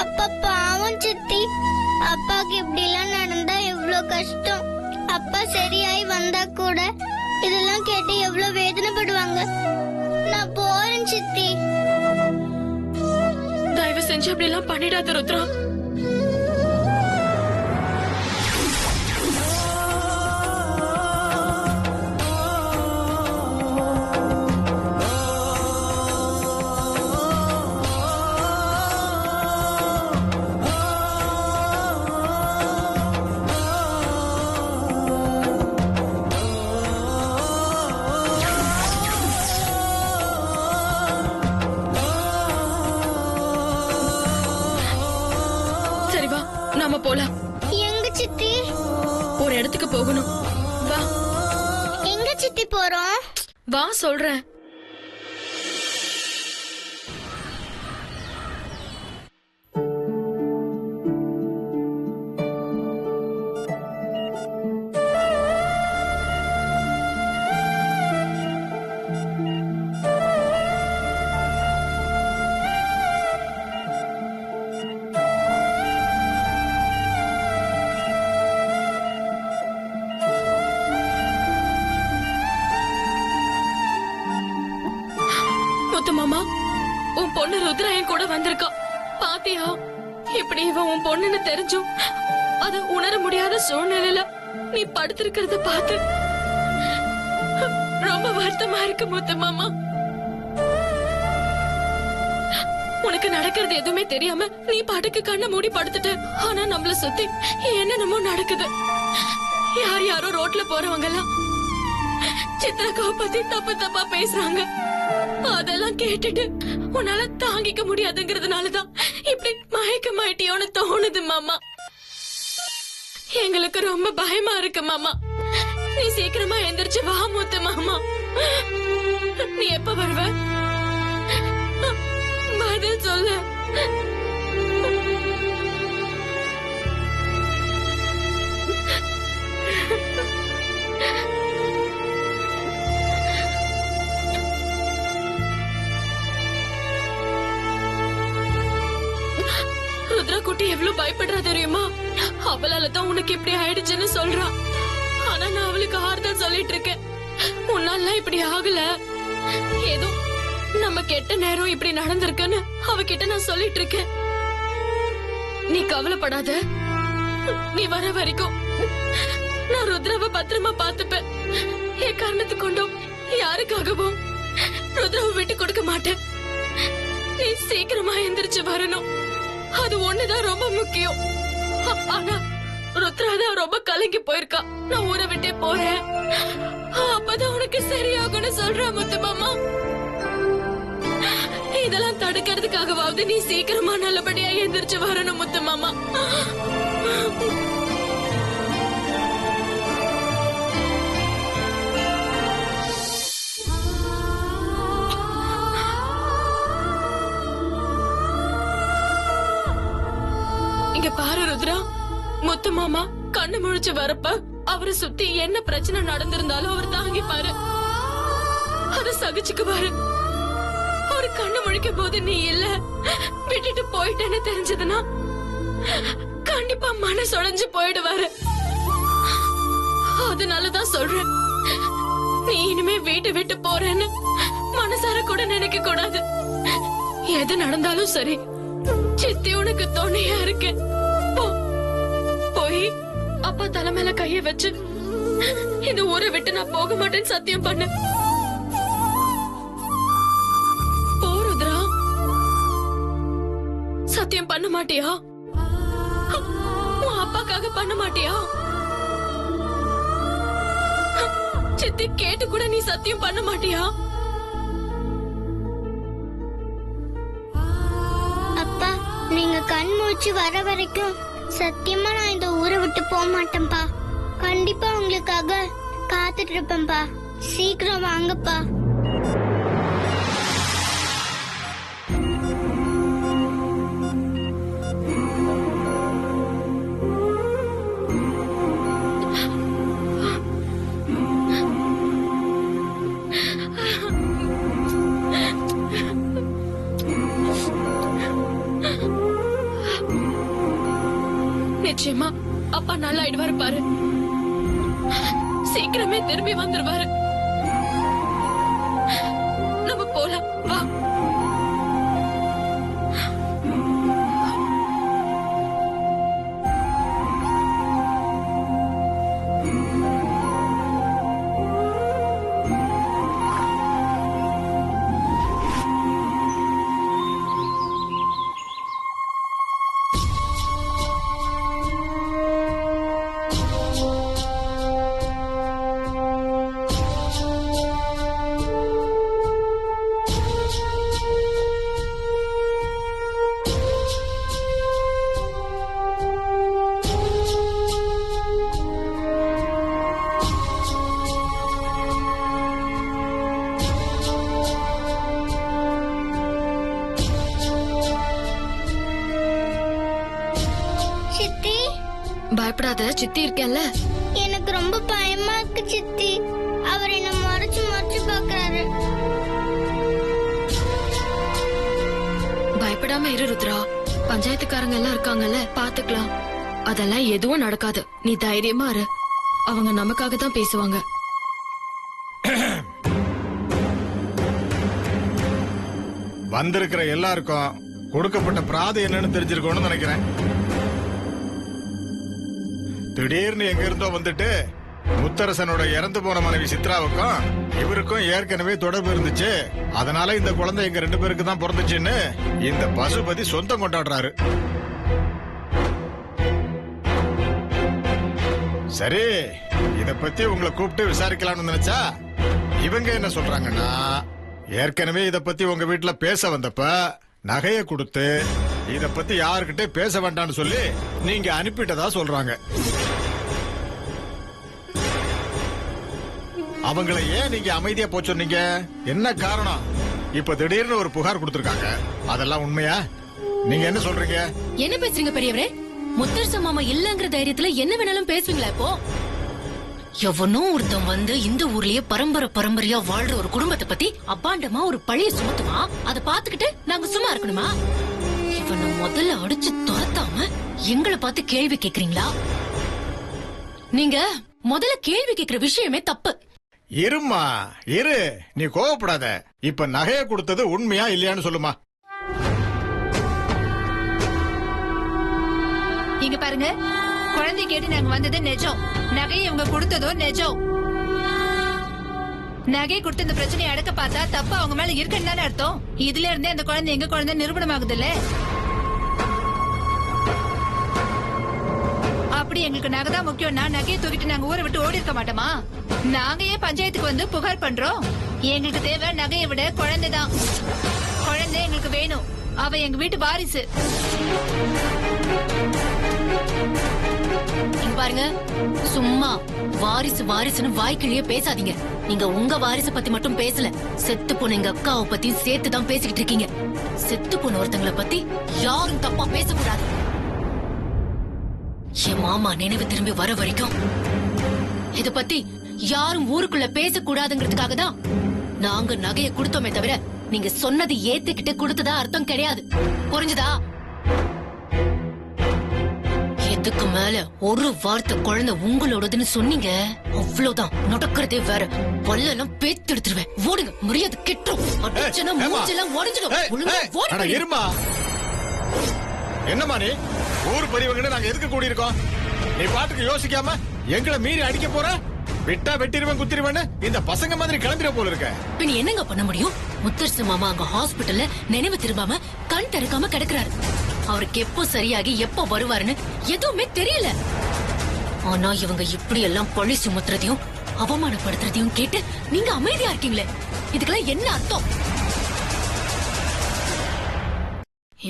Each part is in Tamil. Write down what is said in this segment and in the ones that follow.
அப்பா பாவம் சித்தி. அப்பாக்கு இப்படி எல்லாம் நடந்தா எவ்வளவு கஷ்டம். அப்பா சரியாய் வந்தா கூட இதெல்லாம் கேட்டு எவ்வளவு வேதனைப்படுவாங்க. நான் போறேன் சித்தி. தயவு செஞ்சு அப்படி எல்லாம் பண்ணிடாத ருத்ரா. நாம போலாம். எங்க சித்தி? ஒரு இடத்துக்கு போகணும். வா. எங்க சித்தி போறோம்? வா சொல்றேன். மாமா, உன் பொண்ணு ருத்ரா என் கூட வந்திருக்கா. பாத்தியா? இப்படி இவன் உன் பொண்ணுன்னு தெரிஞ்சும் அது உணர முடியாத சூழ்நிலையில நீ படுத்திருக்கிறத பார்த்து ரொம்ப வருத்தமா இருக்கு முத்து மாமா. உனக்கு நடக்கிறது எதுவுமே தெரியாம நீ பாட்டுக்கு கண்ணை மூடி படுத்துட்ட. ஆனா நம்மள சுத்தி என்னென்னமோ நடக்குது. யார் யாரோ ரோட்ல போறவங்க எல்லாம் சித்ராக்காவை பத்தி தப்பு தப்பா பேசுறாங்க. அதெல்லாம் கேட்டுட்டு உன்னால தாங்கிக்க முடியாதுங்கிறதுனாலதான் இப்படி மயக்கமாயிட்டியோன்னு தோணுது மாமா. எங்களுக்கு ரொம்ப பயமா இருக்கு மாமா. நீ சீக்கிரமா எந்திரிச்சு வா முத்து மாமா. நீ எப்ப வருவ? பதில் சொல்லு. ருத்ரா குட்டி எவ்வளவு பயப்படுறா தெரியுமா? அவளாலதான் உனக்கு இப்படி ஆயிடுச்சுன்னு சொல்றா. ஆனா நான் அவளுக்கு ஆறுதல் சொல்லிட்டு இருக்கேன். உன்னால இப்படி ஆகல, ஏதோ நம்ம கெட்ட நேரம் இப்படி நடந்திருக்குன்னு அவகிட்ட நான் சொல்லிட்டு இருக்கேன். நீ கவலைப்படாத. நீ வர வரைக்கும் நான் ருத்ராவை பத்திரமா பாத்துப்பேன். என் காரணத்து கொண்டும் யாருக்காகவும் ருத்ராவை விட்டு கொடுக்க மாட்டேன். நீ சீக்கிரமா எந்திரிச்சு வரணும். அது ஒண்ணுதான் ரொம்ப முக்கியம். ஆனா ருத்ராதான் ரொம்ப கலங்கி போயிருக்கா. நான் ஊரை விட்டே போறேன், அப்பதான் உனக்கு சரியாகும்னு சொல்றா முத்து மாமா. இதெல்லாம் தடுக்கிறதுக்காகவாவது நீ சீக்கிரமா நல்லபடியா எந்திரிச்சு வரணும் முத்து மாமா. இங்க பாரு ருத்ரா, முத்து மாமா கண்ணு முழிச்சு வரப்ப அவரை சுத்தி என்ன பிரச்சனை நடந்திருந்தாலும் அவர் தாங்கிப்பாரு, அத சகிச்சுக்குவாரு. அவரு கண்ணு முழிக்கும் போது நீ இல்ல, விட்டுட்டு போயிட்டேன்னு தெரிஞ்சதுன்னா கண்டிப்பா மனசு உடைஞ்சு போயிடுவாரு. அதனாலதான் சொல்றேன், நீ இனிமே வீட்டை விட்டு போறேன்னு மனசார கூட நினைக்க கூடாது. எது நடந்தாலும் சரி, சித்தி உனக்கு துணையா இருக்கேன். போய் அப்பா தலைமையில கைய வச்சு இந்த ஊரை விட்டு நான் போக மாட்டேன்னு சத்தியம் பண்ணு. போறதுரா, சத்தியம் பண்ண மாட்டியா? உன் அப்பாக்காக பண்ண மாட்டியா? சித்தி கேட்டு கூட நீ சத்தியம் பண்ண மாட்டியா? அப்பா, நீங்க கண் மூச்சு வர வரைக்கும் சத்தியமா நான் இந்த ஊரை விட்டு போக மாட்டேன்பா. கண்டிப்பா உங்களுக்காக காத்துட்டு இருப்பேன்பா. சீக்கிரம் வாங்கப்பா. நிச்சயமா அப்பா நல்லா ஆயிடுவாரு பாரு. சீக்கிரமே திரும்பி வந்துருவாரு. நம்ம போலாம் வா. சித்தி, பயப்படாத, சித்தி இருக்கேன்ல. எனக்கு ரொம்ப பயமா இருக்கு சித்தி. அவர் என்ன மறைச்சு மறைச்சு பாக்குறாரு. பயப்படாம இரு ருத்ரா. பஞ்சாயத்துக்காரங்க எல்லாம் இருக்காங்கல்ல, பாத்துக்கலாம். அதெல்லாம் எதுவும் நடக்காது. நீ தைரியமா இரு. அவங்க நமக்காக தான் பேசுவாங்க. வந்திருக்கிற எல்லாருக்கும் கொடுக்கப்பட்ட பிராது என்னன்னு தெரிஞ்சிருக்கணும்னு நினைக்கிறேன். திடீர்னு எங்க இருந்தோ வந்துட்டு முத்தரசனோட இறந்து போன மனைவி சித்ராவுக்கும் இவருக்கும் ஏற்கனவே தொடர்பு இருந்துச்சு. அதனால இந்த குழந்தை எங்க 2 பேருக்கு தான் பிறந்துச்சுன்னு இந்த பசுபதி சொந்தம் கொண்டாடுறாரு. சரி, இத பத்தி உங்களை கூப்பிட்டு விசாரிக்கலாம்னு நினைச்சா இவங்க என்ன சொல்றாங்கன்னா, ஏற்கனவே இத பத்தி உங்க வீட்டுல பேச வந்தப்ப நகைய கொடுத்து இத பத்தி யாருக்கிட்ட பேச வேண்டாம்னு சொல்லி நீங்க அனுப்பிட்டதா சொல்றாங்க. அவங்கள ஏன் நீங்க அமைதியா போச் சொன்னீங்க? என்ன காரணம்? இப்ப திடீர்னு ஒரு புகார் கொடுத்திருக்காங்க. அதெல்லாம் உண்மையா? நீங்க என்ன சொல்றீங்க? என்ன பேசுறீங்க பெரியவரே? முத்தரச மாமா இல்லங்கிற தைரியத்துல என்ன வேணாலும் பேசுவீங்களா? இப்போ எவனோ ஒருத்தன் வந்து இந்த ஊர்லயே பரம்பரையா வாழ்ற ஒரு குடும்பத்தை பத்தி அபாண்டமா ஒரு பழிய சுமத்துவான். அதை பாத்துக்கிட்டு நாங்க சும்மா இருக்கணுமா? இவனை முதல்ல அடிச்சு துரத்தாம எங்களை பார்த்து கேள்வி கேக்குறீங்களா? நீங்க முதல்ல கேள்வி கேக்குற விஷயமே தப்பு. இருமா இரு, நீ கோவப்படாத. இப்ப நகைய கொடுத்தது உண்மையா இல்லையான்னு சொல்லுமா. இங்க பாருங்க, குழந்தை கேட்டு நாங்க வந்தது நிஜம். நகையை இவங்க கொடுத்ததோ நிஜம். நகை கொடுத்த இந்த பிரச்சனையை அடக்க பார்த்தா தப்பு அவங்க மேல இருக்குன்னு தானே அர்த்தம். இதுல இருந்தே அந்த குழந்தை எங்க குழந்தை நிரூபணம் ஆகுதுல்ல. அப்படி எங்களுக்கு நகை தான் முக்கியம்னா நகையை தூக்கிட்டு நாங்க ஊரை விட்டு ஓடி இருக்க மாட்டோமா? நாங்க ஏன் பஞ்சாயத்துக்கு வந்து புகார் பண்றோம்? எங்களுக்கு தேவை நகையை விட குழந்தை தான். குழந்தை எங்களுக்கு வேணும். அவ எங்க வீட்டு வாரிசு. இங்க பாருங்க, சும்மா வாரிசுன்னு வாய்க்கிலேயே பேசாதீங்க. நீங்க உங்க வாரிசு பத்தி மட்டும் பேசல, செத்து போன எங்க அக்காவை பத்தி சேர்த்து தான் பேசிக்கிட்டு இருக்கீங்க. செத்து போன ஒருத்தங்களை பத்தி யாரும் தப்பா பேசக்கூடாது. என் மாமா நினைவு திரும்பி வர வரைக்கும் இத பத்தி யாரும் ஊருக்குள்ள பேசக்கூடாதுங்கிறதுக்காக தான் நாங்க நகையை கொடுத்தோமே தவிர நீங்க சொன்னது ஏத்துக்கிட்டு கொடுத்ததா அர்த்தம் கிடையாது. புரிஞ்சுதா? இதுக்கு மேல ஒரு வார்த்தை குழந்தை உங்களோடதுன்னு சொன்னீங்க, அவ்வளவுதான். நடக்கிறதே வேற. பல்லெல்லாம் பேத்து எடுத்துருவேன். ஓடுங்க, முடியாது கெட்டுரும். அடிச்சனா மூஞ்செல்லாம் உடைஞ்சிடும். ஒழுங்கா ஓடுங்க. இருமா, என்னமா நீ ஊர் பெரியவங்க நாங்க எதுக்கு கூடி இருக்கோம்? நீ பாட்டுக்கு யோசிக்காம எங்களை மீறி அடிக்க போற? விட்டா வெட்டிடுவேன் குத்திடுவேன்னு இந்த பசங்க மாதிரி கிளம்பிட போல இருக்க. பின் என்னங்க பண்ண முடியும்? முத்தரசு மாமா அங்க ஹாஸ்பிட்டல்ல நினைவு திரும்பாம கண் திறக்காம கிடக்குறாரு. அவருக்கு எப்போ சரியாகி எப்போ வருவாருன்னு எதுவுமே தெரியல. ஆனா இவங்க இப்படி எல்லாம் பழி சுமத்துறதையும் அவமானப்படுத்துறதையும் கேட்டு நீங்க அமைதியா இருக்கீங்களே, இதுக்கெல்லாம் என்ன அர்த்தம்?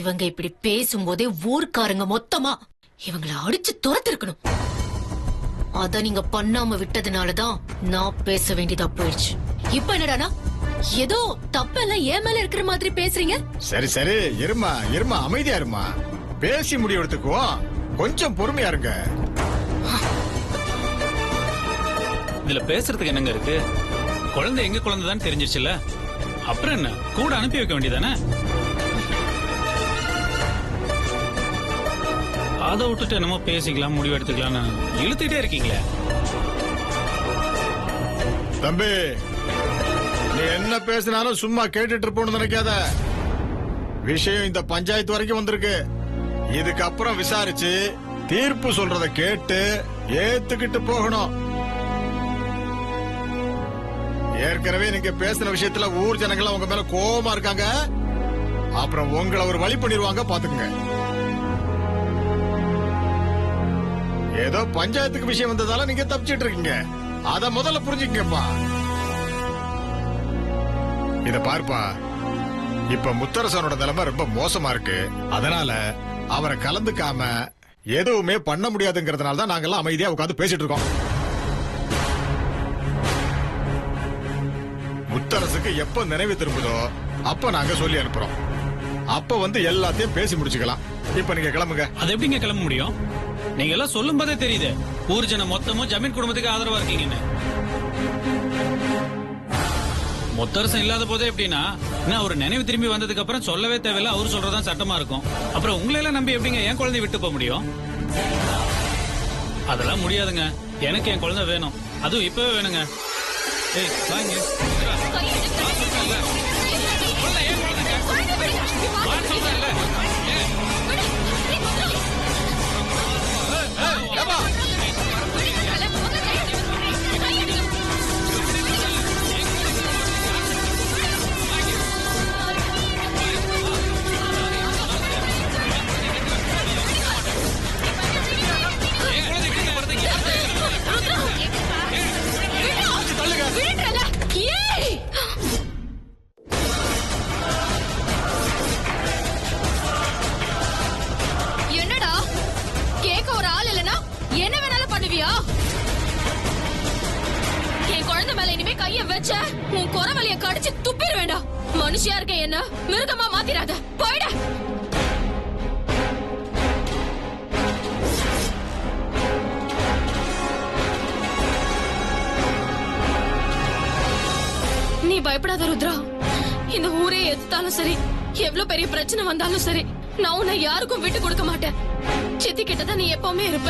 இவங்க இப்படி பேசும்போதே ஊர்க்காரங்க மொத்தமா இவங்களை அடிச்சு துரத்திருக்கணும். அத நீங்க பண்ணாம விட்டதுனாலதான் நான் பேச வேண்டியதா போயிடுச்சு. இப்ப என்னடானா ஏதோ தப்பெல்லாம் ஏன் மேல இருக்கிற மாதிரி பேசுறீங்க? சரி சரி, இருமா அமைதியா இருமா. பேசி முடிவெடுத்துக்குவோம். கொஞ்சம் பொறுமையா இருங்க. இதுல பேசுறதுக்கு என்னங்க இருக்கு? குழந்தை எங்க குழந்தை தான் தெரிஞ்சிருச்சுல, அப்புறம் என்ன கூட அனுப்பி வைக்க வேண்டியதானே? அதை விட்டுட்டு என்னமோ பேசிக்கலாம் முடிவு எடுத்துக்கலாம்னு இழுத்துட்டே இருக்கீங்களே. தம்பி, நீ என்ன பேசினாலும் சும்மா கேட்டுட்டு இருப்போம்னு நினைக்காத. விஷயம் இந்த பஞ்சாயத்து வரைக்கும் வந்திருக்கு. இதுக்கப்புறம் விசாரிச்சு தீர்ப்பு சொல்றத கேட்டு ஏத்துக்கிட்டு போகணும். ஏற்கனவே நீங்க பேசின விஷயத்துல ஊர் ஜனங்கள் உங்க மேல கோபமா இருக்காங்க. அப்புறம் உங்களை ஒரு வழி பண்ணிடுவாங்க, பாத்துக்கங்க. ஏதோ பஞ்சாயத்துக்கு விஷயம் வந்ததால நீங்க தப்பிச்சிட்டு இருக்கீங்க. அத முதல்ல புரிஞ்சுக்கங்கப்பா. இத பாருப்பா, இப்ப முத்தரசனோட நிலைமை ரொம்ப மோசமா இருக்கு. அதனால அவரை கலந்துக்காம எதுவுமே பண்ண முடியாதுங்கிறதுனால தான் நாங்கெல்லாம் அமைதியா உட்கார்ந்து பேசிட்டு இருக்கோம். முத்தரசுக்கு எப்ப நினைவு திரும்புதோ அப்ப நாங்க சொல்லி அனுப்புறோம். அப்ப வந்து எல்லாத்தையும் பேசி முடிச்சுக்கலாம். இப்ப நீங்க கிளம்புங்க. அது எப்படிங்க கிளம்ப முடியும்? நீங்க எல்லாம் சொல்லும் போதே தெரியுது ஊர் ஜனம் மொத்தமும் ஜமீன் குடும்பத்துக்கு ஆதரவா இருக்கீங்கன்னு. முத்தரசன் இல்லாத போதே எப்படின்னா ஒரு நினைவு திரும்பி வந்ததுக்கு அப்புறம் சொல்லவே தேவையில்ல, அவரு சொல்றதான் சட்டமா இருக்கும். அப்புறம் உங்களை எல்லாம் நம்பி எப்படிங்க என் குழந்தைய விட்டு போக முடியும்? அதெல்லாம் முடியாதுங்க. எனக்கு என் குழந்தை வேணும், அதுவும் இப்பவே வேணுங்க. ஏய் வாங்க. என்னடா கேட்க ஒரு ஆள் இல்லனா என்ன வேணாலும் பண்ணுவியா? என் குழந்தை மேல இனிமே கைய வச்ச உன் குறவலிய கடிச்சு துப்பிட வேண்டாம். மனுஷியா இருக்க என்ன மிருகமா மாத்திராத, போயிட. நீ பயப்படாத ருத்ரா. இந்த ஊரே எத்தாலும் சரி, எவ்வளவு பெரிய பிரச்சனை வந்தாலும் சரி, நான் உன்னை யாருக்கும் விட்டு கொடுக்க மாட்டேன். சித்தி கிட்டதான் நீ எப்பவுமே இருப்ப.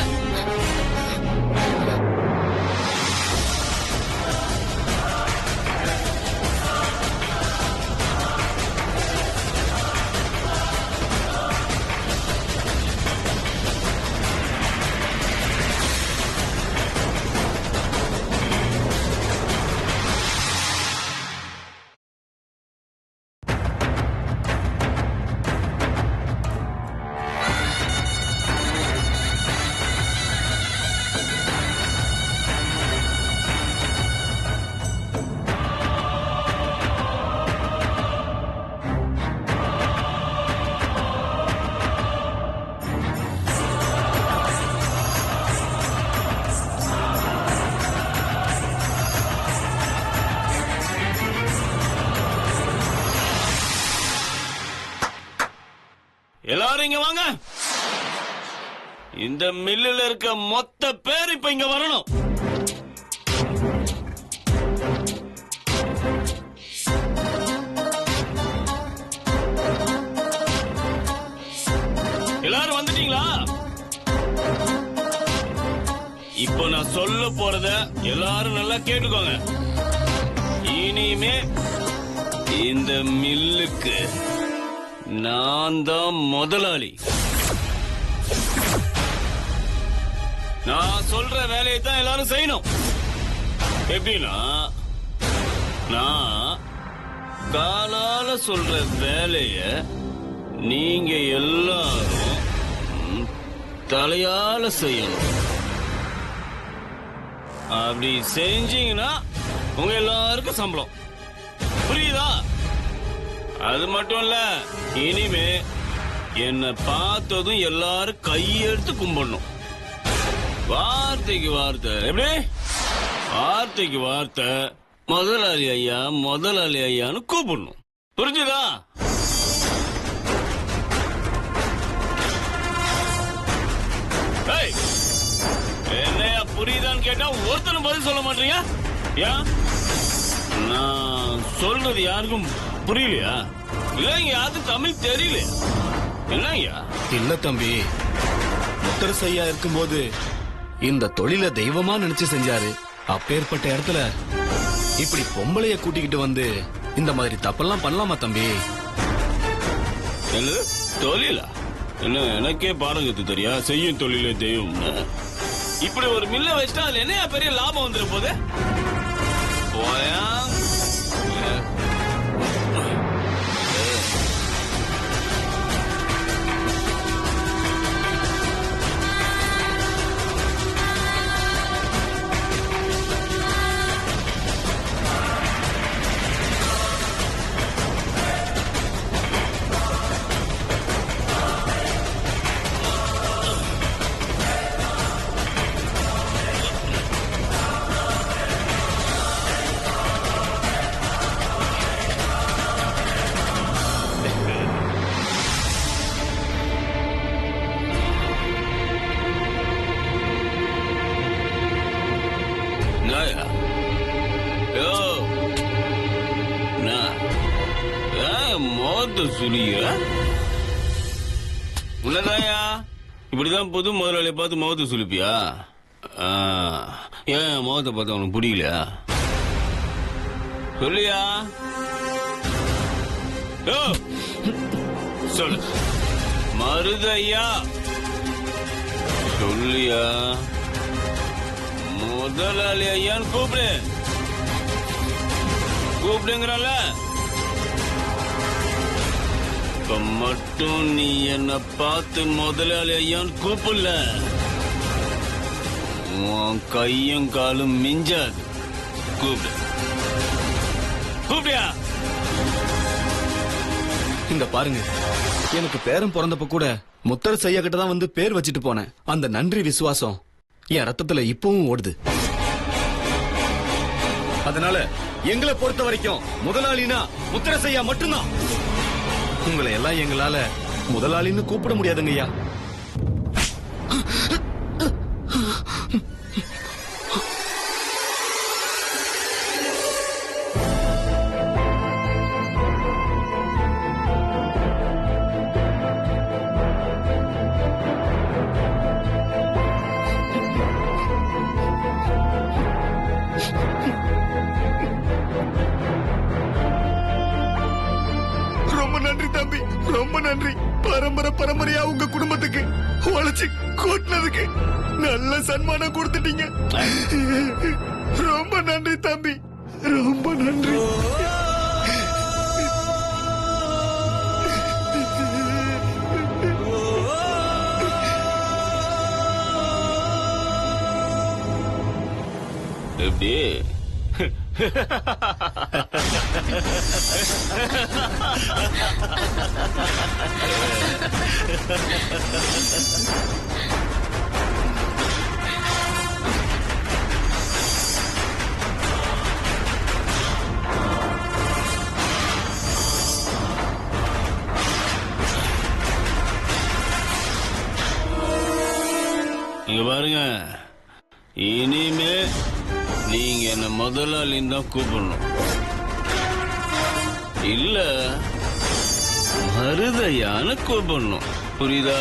எல்லாரும் இங்க வாங்க. இந்த மில்லுல இருக்க மொத்த பேர் இப்ப இங்க வரணும். எல்லாரும் வந்துட்டீங்களா? இப்போ நான் சொல்ல போறத எல்லாரும் நல்லா கேட்டுக்கோங்க. இனிமே இந்த மில்லுக்கு நான் தான் முதலாளி. நான் சொல்ற வேலையை தான் எல்லாரும் செய்யணும். எப்படின்னா, நான் காலால சொல்ற வேலைய நீங்க எல்லாரும் தலையால செய்யணும். அப்படி செஞ்சீங்கன்னா உங்க எல்லாருக்கும் சம்பளம். புரியுதா? அது மட்டும் இல்ல, இனிமே என்ன பார்த்ததும் எல்லாரும் கையெடுத்து கும்பிடணும். வார்த்தைக்கு வார்த்தை. எப்படி? வார்த்தைக்கு வார்த்தை முதலாளி ஐயா முதலாளி ஐயான்னு கூப்பிடணும். புரிஞ்சுதா? என்னையா புரியுதான்னு கேட்டா ஒருத்தனும் பதில் சொல்ல மாட்டீங்க. ஏன்? நான் சொல்றது யாருக்கும் புரியலையா? இல்ல யாருக்கும் தமிழ் தெரியல? என்னய்யா? இல்ல தம்பி, முத்தரசு ஐயா இருக்கும்போது இந்த தொழில தெய்வமா நினைச்சு செஞ்சாரு. அப்பேற்பட்ட இடத்துல இப்படி பொம்பளைய கூட்டிக்கிட்டு வந்து இந்த மாதிரி தப்பெல்லாம் பண்ணலாமா தம்பி? தொழிலா என்ன? எனக்கே பாடகத்து தெரியா செய்யும் தொழிலே தெய்வம்னு. இப்படி ஒரு மில்ல வச்சுட்டா அதுல என்ன பெரிய லாபம் வந்துட போது? போயா மோத்த சுழிய உள்ளதாயா? இப்படிதான் புது முதலாளியை பார்த்து முகத்தை சுழிப்பியா? ஏன் முகத்தை பார்த்து அவனுக்கு பிடிக்கலையா? சொல்லியா? சொல்லு மருதையா, சொல்லியா? முதலாளி ஐயான்னு கூப்பிடு. கூப்பிடுங்கிறல்ல. இப்ப மட்டும் நீ என்ன பார்த்து முதலாளி ஐயான்னு கூப்பிடல, உன் கையும் காலும் மிஞ்சாது. கூப்பிடு. கூப்பிடியா? இங்க பாருங்க, எனக்கு பேரன் பிறந்தப்ப கூட முத்தரசு ஐயா கிட்ட தான் வந்து பேர் வச்சுட்டு போனேன். அந்த நன்றி விசுவாசம் என் ரத்தத்துல இப்பவும் ஓடுது. அதனால எங்களை பொறுத்த வரைக்கும் முதலாளினா முத்தரசு ஐயா மட்டும்தான். உங்களை எல்லாம் எங்களால முதலாளின்னு கூப்பிட முடியாதுங்க ஐயா. ரொம்ப நன்றி. பரம்பரையா உங்க குடும்பத்துக்கு உழைச்சு கூட்டினதுக்கு நல்ல சன்மானம் கொடுத்துட்டீங்க. ரொம்ப நன்றி தம்பி, ரொம்ப நன்றி. எப்படி இங்க பாருங்க, இனிமே நீங்க என்ன முதலாளின்னு தான் கூப்பிடணும், இல்ல மருதையான்னு கூப்பிடணும். புரியுதா?